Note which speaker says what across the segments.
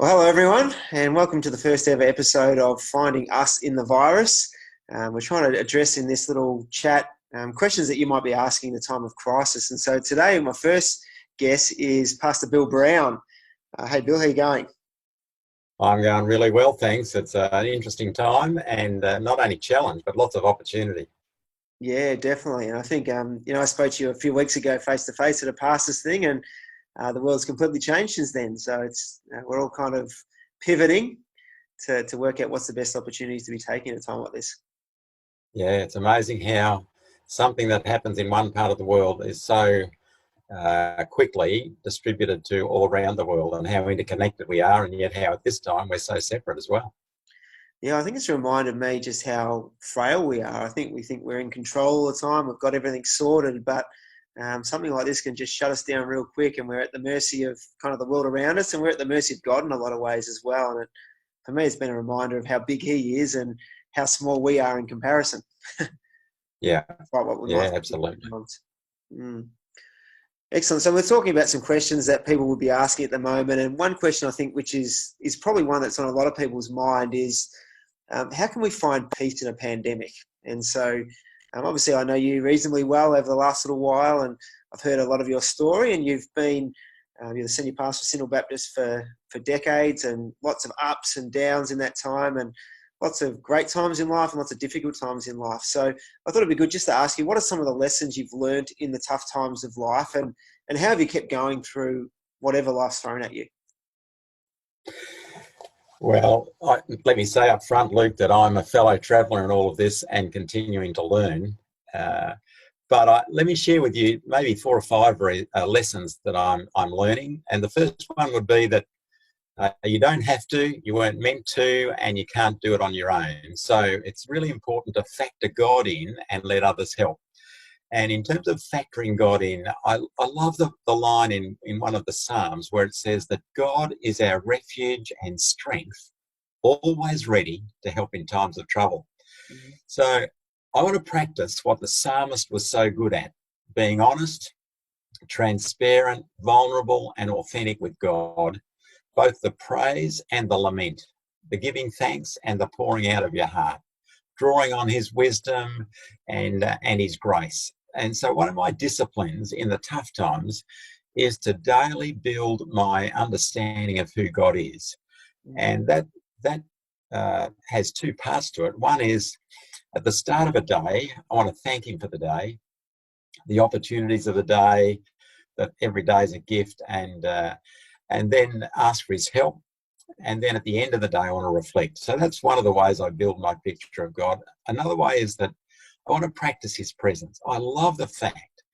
Speaker 1: Well, hello everyone, and welcome to the first ever episode of Finding Us in the virUS. We're trying to address in this little chat questions that you might be asking in a time of crisis. And so today, my first guest is Ps.Bill Brown. Hey, Bill, how you going?
Speaker 2: I'm going really well, thanks. It's an interesting time and not only challenge, but lots of opportunity.
Speaker 1: Yeah, definitely. And I think, I spoke to you a few weeks ago face to face at a pastors thing, and the world's completely changed since then. So we're all kind of pivoting to work out what's the best opportunities to be taking at a time like this.
Speaker 2: Yeah, it's amazing how something that happens in one part of the world is so quickly distributed to all around the world, and how interconnected we are, and yet how at this time we're so separate as well.
Speaker 1: Yeah, I think it's reminded me just how frail we are. I think we think we're in control all the time. We've got everything sorted, but something like this can just shut us down real quick, and we're at the mercy of kind of the world around us, and we're at the mercy of God in a lot of ways as well. And for me, it's been a reminder of how big He is and how small we are in comparison.
Speaker 2: Yeah,
Speaker 1: Despite what we might
Speaker 2: yeah,
Speaker 1: think
Speaker 2: absolutely.
Speaker 1: sometimes. Excellent. So we're talking about some questions that people would be asking at the moment, and one question I think, which is probably one that's on a lot of people's mind, is how can we find peace in a pandemic? And so, obviously, I know you reasonably well over the last little while, and I've heard a lot of your story. And you've been you're the senior pastor of Syndal Baptist for decades, and lots of ups and downs in that time, and lots of great times in life and lots of difficult times in life. So I thought it'd be good just to ask you, what are some of the lessons you've learned in the tough times of life, and how have you kept going through whatever life's thrown at you?
Speaker 2: Well, let me say up front, Luke, that I'm a fellow traveller in all of this and continuing to learn. Let me share with you maybe 4 or 5 lessons that I'm learning. And the first one would be that you don't have to, you weren't meant to, and you can't do it on your own. So it's really important to factor God in and let others help. And in terms of factoring God in, I love the line in one of the Psalms where it says that God is our refuge and strength, always ready to help in times of trouble.
Speaker 1: Mhm.
Speaker 2: So I want to practice what the psalmist was so good at: being honest, transparent, vulnerable, and authentic with God, both the praise and the lament, the giving thanks and the pouring out of your heart, drawing on His wisdom and His grace. And so one of my disciplines in the tough times is to daily build my understanding of who God is. And that has 2 parts to it. One is, at the start of a day, I want to thank Him for the day, the opportunities of the day, that every day is a gift, and then ask for His help. And then at the end of the day, I want to reflect. So that's one of the ways I build my picture of God. Another way is that I want to practice His presence. I love the fact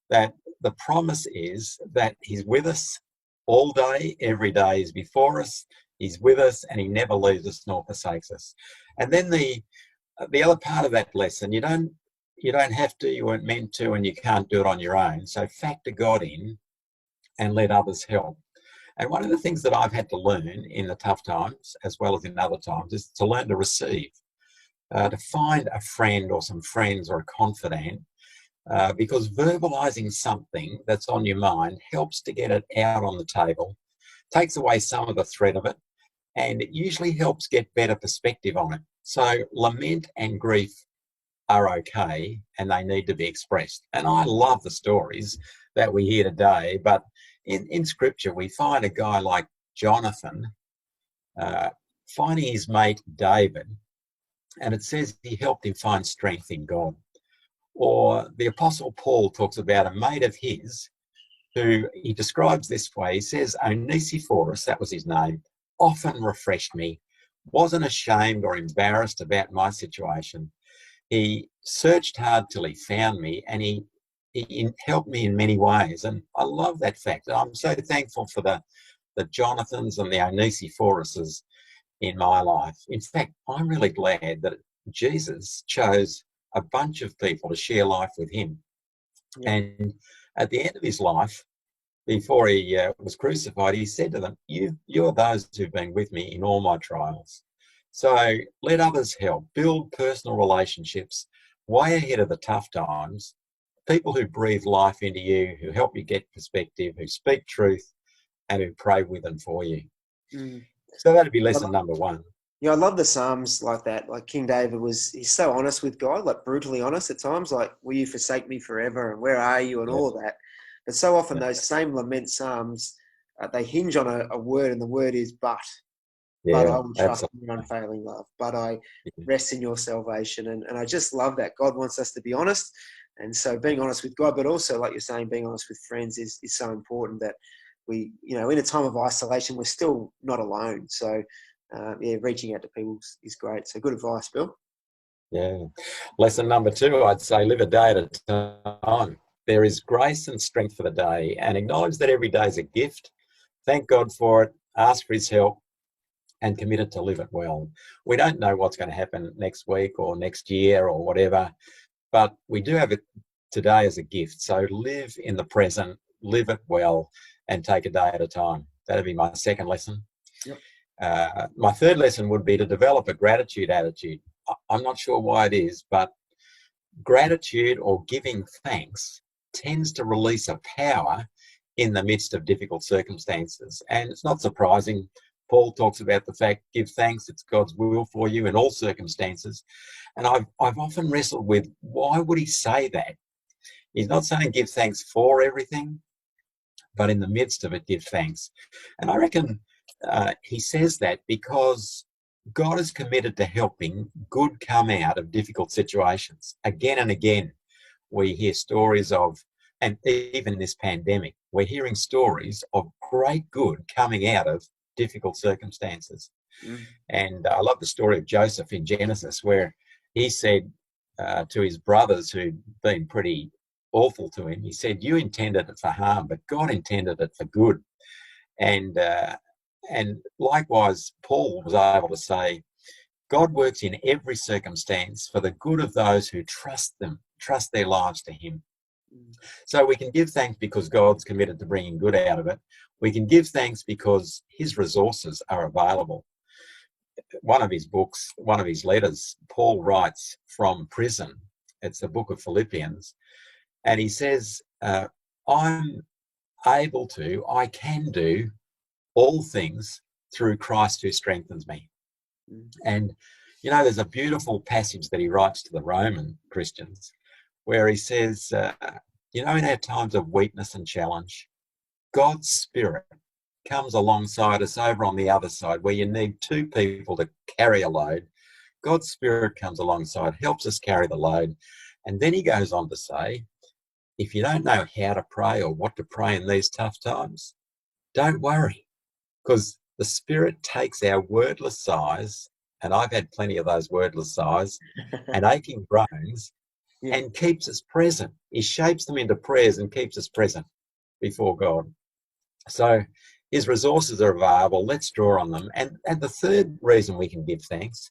Speaker 2: that the promise is that He's with us all day, every day is before us. He's with us, and He never leaves us nor forsakes us. And then the other part of that lesson, you don't have to, you weren't meant to, and you can't do it on your own. So factor God in and let others help. And one of the things that I've had to learn in the tough times, as well as in other times, is to learn to receive, to find a friend or some friends or a confidant, because verbalizing something that's on your mind helps to get it out on the table, takes away some of the threat of it, and it usually helps get better perspective on it. So lament and grief are okay, and they need to be expressed. And I love the stories that we hear today, but in Scripture we find a guy like Jonathan uh, finding his mate David, and it says he helped him find strength in God. Or the Apostle Paul talks about a mate of his who he describes this way. He says, Onesiphorus, that was his name, often refreshed me, wasn't ashamed or embarrassed about my situation. He searched hard till he found me, and he helped me in many ways. And I love that fact. I'm so thankful for the Jonathans and the Onesiphoruses in my life. In fact, I'm really glad that Jesus chose a bunch of people to share life with Him.
Speaker 1: Yeah.
Speaker 2: And at the end of His life, before He was crucified, He said to them, you're those who've been with me in all my trials. So let others help, build personal relationships way ahead of the tough times, people who breathe life into you, who help you get perspective, who speak truth, and who pray with and for you.
Speaker 1: Mm.
Speaker 2: So that'd be lesson number one.
Speaker 1: Yeah, I love the Psalms like that. Like King David he's so honest with God, like brutally honest at times, like, will you forsake me forever? And where are you? And
Speaker 2: Yeah.
Speaker 1: all of that. But so often
Speaker 2: Yeah.
Speaker 1: those same lament Psalms, they hinge on a word, and the word is but. But I
Speaker 2: Yeah,
Speaker 1: will trust in
Speaker 2: absolutely.
Speaker 1: your unfailing love. But I
Speaker 2: Yeah.
Speaker 1: rest in your salvation. And I just love that. God wants us to be honest. And so being honest with God, but also, like you're saying, being honest with friends is so important, that we, in a time of isolation, we're still not alone. So, reaching out to people is great. So good advice, Bill.
Speaker 2: Yeah. Lesson number two, I'd say live a day at a time. There is grace and strength for the day, and acknowledge that every day is a gift. Thank God for it, ask for his help, and committed to live it well. We don't know what's going to happen next week or next year or whatever, but we do have it today as a gift. So live in the present, live it well, and take a day at a time. That'd be my second lesson.
Speaker 1: Yep.
Speaker 2: My third lesson would be to develop a gratitude attitude. I'm not sure why it is, but gratitude or giving thanks tends to release a power in the midst of difficult circumstances. And it's not surprising. Paul talks about the fact, give thanks, it's God's will for you in all circumstances. And I've often wrestled with, why would he say that? He's not saying give thanks for everything, but in the midst of it, give thanks. And I reckon he says that because God is committed to helping good come out of difficult situations. Again and again, we hear stories of, and even in this pandemic, we're hearing stories of great good coming out of difficult circumstances.
Speaker 1: Mm.
Speaker 2: And I love the story of Joseph in Genesis, where he said to his brothers who'd been pretty awful to him, he said, you intended it for harm, but God intended it for good. And likewise, Paul was able to say, God works in every circumstance for the good of those who trust their lives to him. So we can give thanks because God's committed to bringing good out of it. We can give thanks because his resources are available. One of his books, one of his letters, Paul writes from prison. It's the book of Philippians. And he says, I can do all things through Christ who strengthens me. And, there's a beautiful passage that he writes to the Roman Christians where he says, in our times of weakness and challenge, God's Spirit comes alongside us over on the other side where you need two people to carry a load. God's Spirit comes alongside, helps us carry the load. And then he goes on to say, if you don't know how to pray or what to pray in these tough times, don't worry, because the Spirit takes our wordless sighs, and I've had plenty of those wordless sighs, and aching groans, and keeps us present. He shapes them into prayers and keeps us present before God. So his resources are available. Let's draw on them. And the third reason we can give thanks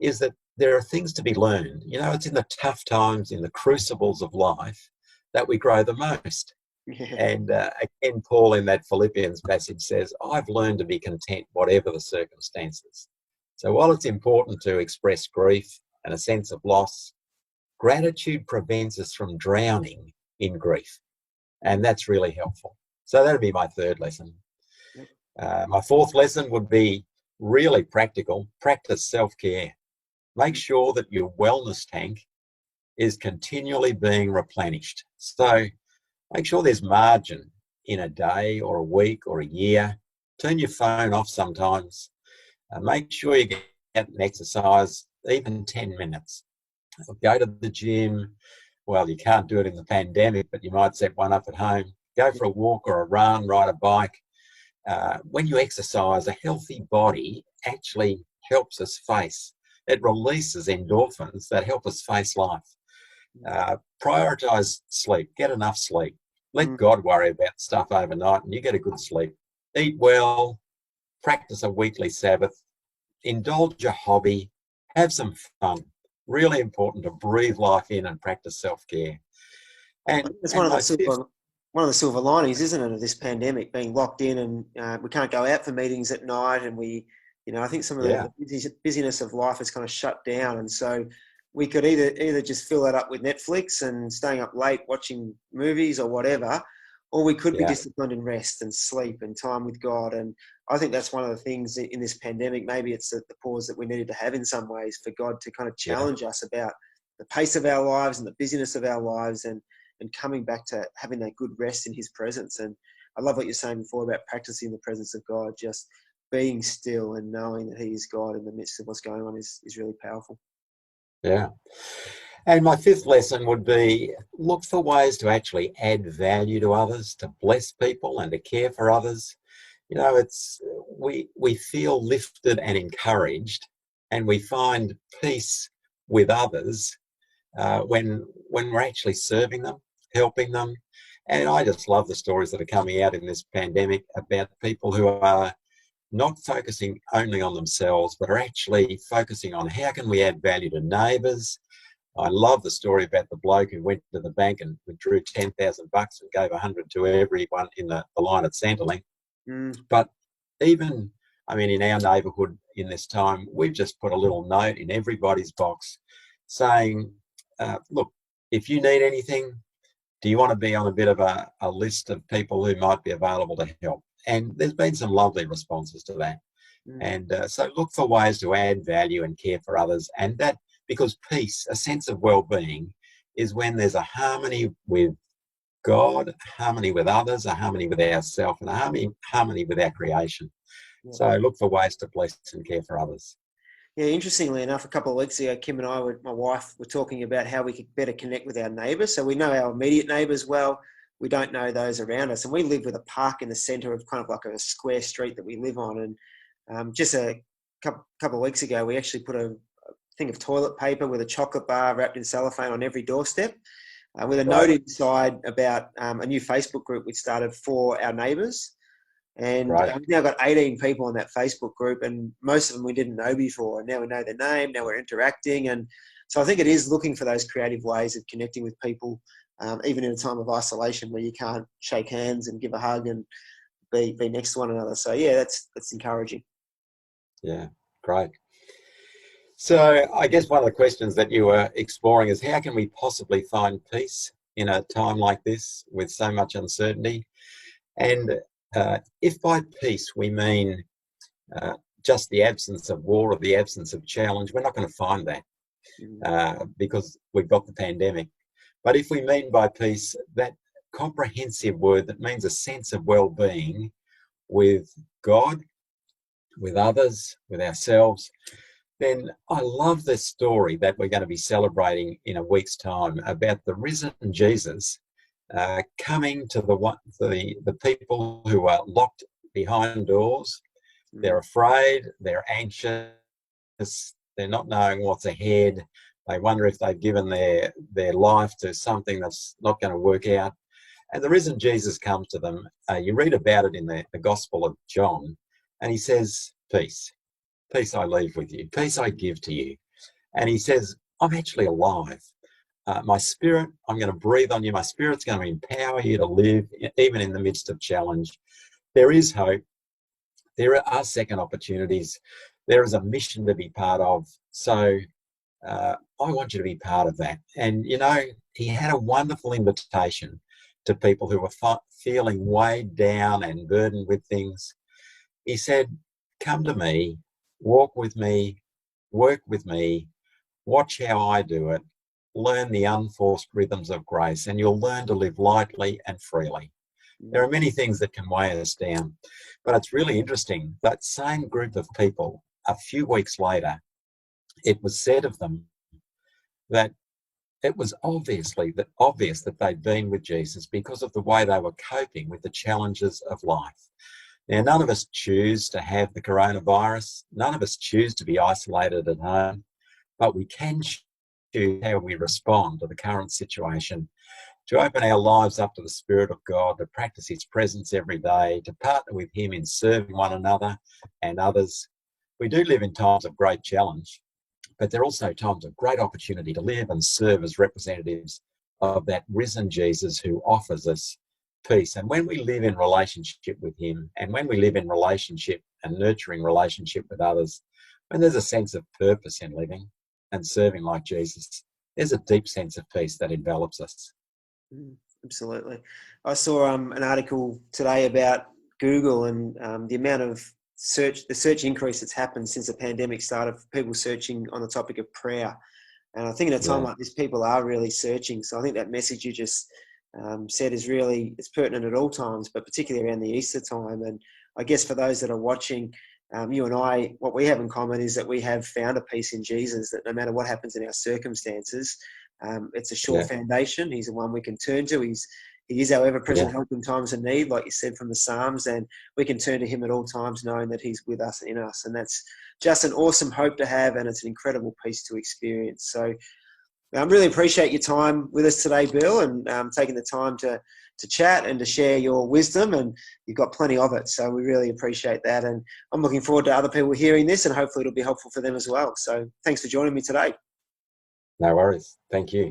Speaker 2: is that there are things to be learned. It's in the tough times, in the crucibles of life, that we grow the most. Yeah. And again, Paul in that Philippians passage says, I've learned to be content whatever the circumstances. So while it's important to express grief and a sense of loss, gratitude prevents us from drowning in grief. And that's really helpful. So that'd be my third lesson. My fourth lesson would be really practical. Practice self-care. Make sure that your wellness tank is continually being replenished. So make sure there's margin in a day or a week or a year. Turn your phone off sometimes. Make sure you get an exercise, even 10 minutes. Go to the gym. Well, you can't do it in the pandemic, but you might set one up at home. Go for a walk or a run, ride a bike. When you exercise, a healthy body actually helps us face. It releases endorphins that help us face life. Prioritize sleep. Get enough sleep. Let God worry about stuff overnight and you get a good sleep. Eat well. Practice a weekly Sabbath. Indulge a hobby. Have some fun. Really important to breathe life in and practice self-care. And
Speaker 1: it's one of the silver linings, isn't it, of this pandemic, being locked in and we can't go out for meetings at night, and I think some of the busyness of life has kind of shut down, and so we could either just fill that up with Netflix and staying up late watching movies or whatever, or we could be
Speaker 2: Yeah.
Speaker 1: disciplined in rest and sleep and time with God. And I think that's one of the things in this pandemic. Maybe it's the pause that we needed to have in some ways, for God to kind of
Speaker 2: Yeah.
Speaker 1: challenge us about the pace of our lives and the busyness of our lives, and coming back to having that good rest in his presence. And I love what you're saying before about practicing the presence of God. Just being still and knowing that he is God in the midst of what's going on is really powerful.
Speaker 2: Yeah. And my fifth lesson would be, look for ways to actually add value to others, to bless people and to care for others. You know, it's we feel lifted and encouraged, and we find peace with others when we're actually serving them, helping them. And I just love the stories that are coming out in this pandemic about people who are not focusing only on themselves, but are actually focusing on how can we add value to neighbours. I love the story about the bloke who went to the bank and withdrew $10,000 and gave 100 to everyone in the line at Syndal.
Speaker 1: Mm.
Speaker 2: But even, I mean, in our neighbourhood in this time, we've just put a little note in everybody's box saying, look, if you need anything, do you want to be on a bit of a list of people who might be available to help? And there's been some lovely responses to that.
Speaker 1: Mm.
Speaker 2: And so look for ways to add value and care for others. And that, because peace, a sense of well-being, is when there's a harmony with God, harmony with others, a harmony with ourselves, and a harmony with our creation.
Speaker 1: Yeah.
Speaker 2: So look for ways to bless and care for others.
Speaker 1: Yeah, interestingly enough, a couple of weeks ago, Kim and I, my wife, were talking about how we could better connect with our neighbours. So we know our immediate neighbours well. We don't know those around us. And we live with a park in the centre of kind of like a square street that we live on. And just a couple of weeks ago, we actually put a thing of toilet paper with a chocolate bar wrapped in cellophane on every doorstep, with a note inside about a new Facebook group we started for our neighbours. And we've now got 18 people on that Facebook group, and most of them we didn't know before. And now we know their name, now we're interacting. And so I think it is looking for those creative ways of connecting with people, even in a time of isolation where you can't shake hands and give a hug and be next to one another. So yeah, that's encouraging.
Speaker 2: Yeah, great. So I guess one of the questions that you were exploring is, how can we possibly find peace in a time like this with so much uncertainty? And if by peace we mean just the absence of war or the absence of challenge, we're not going to find that because we've got the pandemic. But if we mean by peace that comprehensive word that means a sense of well-being with God, with others, with ourselves, then I love this story that we're going to be celebrating in a week's time about the risen Jesus coming to the people who are locked behind doors. They're afraid, they're anxious, they're not knowing what's ahead. They wonder if they've given their life to something that's not going to work out. And the risen Jesus comes to them. You read about it in the Gospel of John, and he says, peace. Peace I leave with you. Peace I give to you. And he says, I'm actually alive. My spirit, I'm going to breathe on you. My spirit's going to empower you to live, even in the midst of challenge. There is hope. There are second opportunities. There is a mission to be part of. So I want you to be part of that. And, you know, he had a wonderful invitation to people who were feeling weighed down and burdened with things. He said, come to me, walk with me, work with me, watch how I do it, learn the unforced rhythms of grace, and you'll learn to live lightly and freely. There are many things that can weigh us down, but it's really interesting. That same group of people, a few weeks later, it was said of them that it was obvious that they'd been with Jesus because of the way they were coping with the challenges of life. Now, none of us choose to have the coronavirus. None of us choose to be isolated at home, but we can choose how we respond to the current situation, to open our lives up to the Spirit of God, to practice His presence every day, to partner with Him in serving one another and others. We do live in times of great challenge, but there are also times of great opportunity to live and serve as representatives of that risen Jesus who offers us peace. And when we live in relationship with Him, and when we live in relationship and nurturing relationship with others, when there's a sense of purpose in living and serving like Jesus, there's a deep sense of peace that envelops us.
Speaker 1: Absolutely. I saw an article today about Google and the amount of the search increase that's happened since the pandemic started for people searching on the topic of prayer. And I think in a time
Speaker 2: Yeah,
Speaker 1: like this, people are really searching. So I think that message you just said is really, it's pertinent at all times, but particularly around the Easter time. And I guess for those that are watching, you and I, what we have in common is that we have found a peace in Jesus, that no matter what happens in our circumstances, it's a sure
Speaker 2: yeah,
Speaker 1: foundation. He's the one we can turn to. He is our ever-present
Speaker 2: yeah.
Speaker 1: help in times of need, like you said from the Psalms, and we can turn to him at all times knowing that he's with us, in us. And that's just an awesome hope to have, and it's an incredible peace to experience. So I really appreciate your time with us today, Bill, and taking the time to chat and to share your wisdom, and you've got plenty of it. So we really appreciate that. And I'm looking forward to other people hearing this, and hopefully it'll be helpful for them as well. So thanks for joining me today.
Speaker 2: No worries. Thank you.